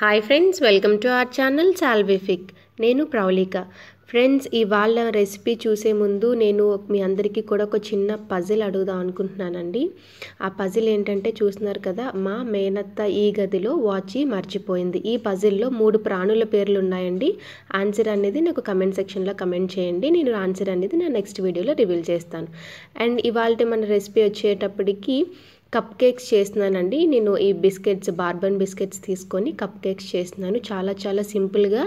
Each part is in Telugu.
Hi friends, welcome to our channel సాల్విఫిక్. నేను ప్రౌలిక. ఫ్రెండ్స్, ఇవాళ రెసిపీ చూసే ముందు నేను మీ అందరికీ కూడా ఒక చిన్న పజిల్ అడుగుదాం అనుకుంటున్నానండి. ఆ పజిల్ ఏంటంటే చూస్తున్నారు కదా, మా మేనత్త ఈ గదిలో వాచి మర్చిపోయింది. ఈ పజిల్లో 3 ప్రాణుల పేర్లు ఉన్నాయండి. ఆన్సర్ అనేది నాకు కమెంట్ సెక్షన్లో కమెంట్ చేయండి. నేను ఆన్సర్ అనేది నా నెక్స్ట్ వీడియోలో రివీల్ చేస్తాను. అండ్ ఇవాళ మన రెసిపీ వచ్చేటప్పటికి కప్ కేక్స్ చేస్తున్నానండి. నేను ఈ బిస్కెట్స్, బార్బన్ బిస్కెట్స్ తీసుకొని కప్ కేక్స్ చేస్తున్నాను. చాలా సింపుల్గా,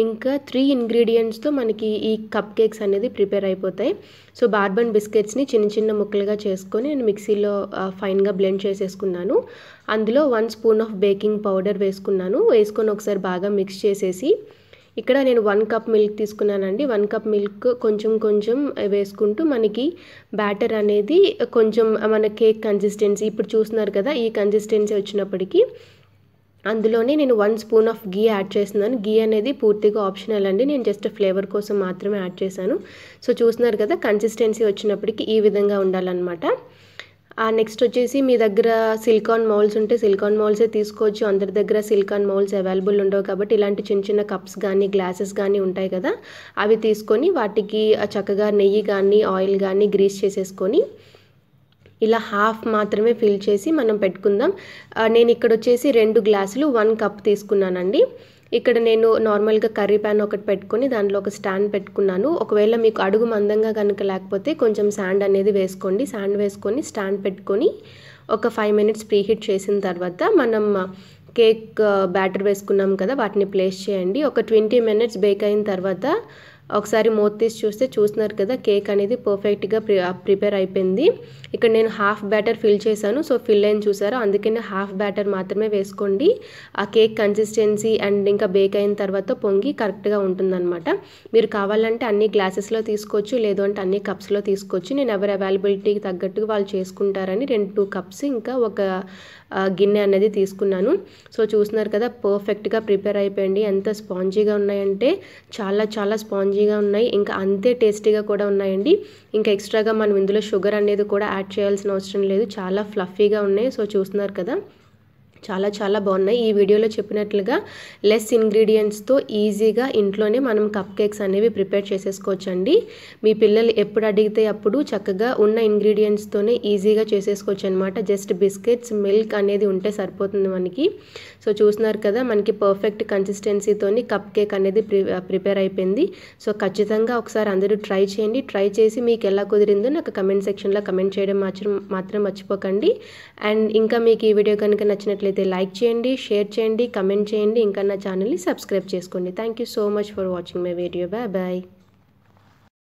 ఇంకా 3 ఇంగ్రీడియంట్స్తో మనకి ఈ కప్ కేక్స్ అనేది ప్రిపేర్ అయిపోతాయి. సో బార్బన్ బిస్కెట్స్ని చిన్న ముక్కలుగా చేసుకొని నేను మిక్సీలో ఫైన్గా బ్లెండ్ చేసేసుకున్నాను. అందులో 1 స్పూన్ ఆఫ్ బేకింగ్ పౌడర్ వేసుకొని ఒకసారి బాగా మిక్స్ చేసేసి, ఇక్కడ నేను 1 కప్ మిల్క్ తీసుకున్నానండి. 1 కప్ మిల్క్ కొంచెం వేసుకుంటూ మనకి బ్యాటర్ అనేది కొంచెం మన కేక్ కన్సిస్టెన్సీ ఇప్పుడు చూస్తున్నారు కదా, ఈ కన్సిస్టెన్సీ వచ్చినప్పటికీ అందులోనే నేను 1 స్పూన్ ఆఫ్ ఘీ యాడ్ చేస్తున్నాను. ఘీ అనేది పూర్తిగా ఆప్షనల్ అండి, నేను జస్ట్ ఫ్లేవర్ కోసం మాత్రమే యాడ్ చేశాను. సో చూస్తున్నారు కదా, కన్సిస్టెన్సీ వచ్చినప్పటికీ ఈ విధంగా ఉండాలన్నమాట. నెక్స్ట్ వచ్చేసి మీ దగ్గర సిలికాన్ మౌల్స్ ఉంటే సిలికాన్ మౌల్సే తీసుకోవచ్చు. అందరి దగ్గర సిలికాన్ మౌల్స్ అవైలబుల్ ఉండవు కాబట్టి ఇలాంటి చిన్న కప్స్ కానీ గ్లాసెస్ కానీ ఉంటాయి కదా, అవి తీసుకొని వాటికి చక్కగా నెయ్యి కానీ ఆయిల్ కానీ గ్రీస్ చేసేసుకొని ఇలా హాఫ్ మాత్రమే ఫిల్ చేసి మనం పెట్టుకుందాం. నేను ఇక్కడ వచ్చేసి 2 గ్లాసులు 1 కప్ తీసుకున్నానండి. ఇక్కడ నేను నార్మల్గా కర్రీ ప్యాన్ ఒకటి పెట్టుకొని దాంట్లో ఒక స్టాండ్ పెట్టుకున్నాను. ఒకవేళ మీకు అడుగు మందంగా కనుక లేకపోతే కొంచెం శాండ్ అనేది వేసుకోండి. శాండ్ వేసుకొని స్టాండ్ పెట్టుకొని ఒక 5 మినిట్స్ ప్రీహీట్ చేసిన తర్వాత మనం కేక్ బ్యాటర్ వేసుకున్నాం కదా, వాటిని ప్లేస్ చేయండి. ఒక 20 మినిట్స్ బేక్ అయిన తర్వాత ఒకసారి మూత తీసి చూస్తున్నారు కదా, కేక్ అనేది పర్ఫెక్ట్గా ప్రిపేర్ అయిపోయింది. ఇక్కడ నేను హాఫ్ బ్యాటర్ ఫిల్ చేశాను. సో ఫిల్ అయిన చూసారా, అందుకనే హాఫ్ బ్యాటర్ మాత్రమే వేసుకోండి. ఆ కేక్ కన్సిస్టెన్సీ అండ్ ఇంకా బేక్ అయిన తర్వాత పొంగి కరెక్ట్గా ఉంటుందన్నమాట. మీరు కావాలంటే అన్ని గ్లాసెస్లో తీసుకోవచ్చు, లేదు అంటే అన్ని కప్స్లో తీసుకోవచ్చు. నేను ఎవరి అవైలబిలిటీకి తగ్గట్టుగా వాళ్ళు చేసుకుంటారని 2 కప్స్ ఇంకా ఒక గిన్నె అనేది తీసుకున్నాను. సో చూస్తున్నారు కదా, పర్ఫెక్ట్గా ప్రిపేర్ అయిపోయింది. ఎంత స్పాంజీగా ఉన్నాయంటే చాలా స్పాంజీగా ఉన్నాయి, ఇంకా అంతే టేస్టీగా కూడా ఉన్నాయండి. ఇంకా ఎక్స్ట్రాగా మనం ఇందులో షుగర్ అనేది కూడా యాడ్ చేయాల్సిన అవసరం లేదు. చాలా ఫ్లఫీగా ఉన్నాయి. సో చూస్తున్నారు కదా, చాలా బాగున్నాయి. ఈ వీడియోలో చెప్పినట్లుగా లెస్ ఇంగ్రీడియంట్స్తో ఈజీగా ఇంట్లోనే మనం కప్ కేక్స్ అనేవి ప్రిపేర్ చేసేసుకోవచ్చండి. మీ పిల్లలు ఎప్పుడు అడిగితే అప్పుడు చక్కగా ఉన్న ఇంగ్రీడియంట్స్తోనే ఈజీగా చేసేసుకోవచ్చు అనమాట. జస్ట్ బిస్కెట్స్, మిల్క్ అనేది ఉంటే సరిపోతుంది మనకి. సో చూస్తున్నారు కదా, మనకి పర్ఫెక్ట్ కన్సిస్టెన్సీతోని కప్ కేక్ అనేది ప్రిపేర్ అయిపోయింది. సో ఖచ్చితంగా ఒకసారి అందరూ ట్రై చేయండి. ట్రై చేసి మీకు ఎలా కుదిరిందో నాకు కమెంట్ సెక్షన్లో కమెంట్ చేయడం మాత్రం మర్చిపోకండి. అండ్ ఇంకా మీకు ఈ వీడియో కనుక నచ్చినట్లయితే లైక్ చేయండి, షేర్ చేయండి, కమెంట్ చేయండి, ఇంకా నా ఛానల్ని సబ్స్క్రైబ్ చేసుకోండి. Thank you so much for watching my video. Bye.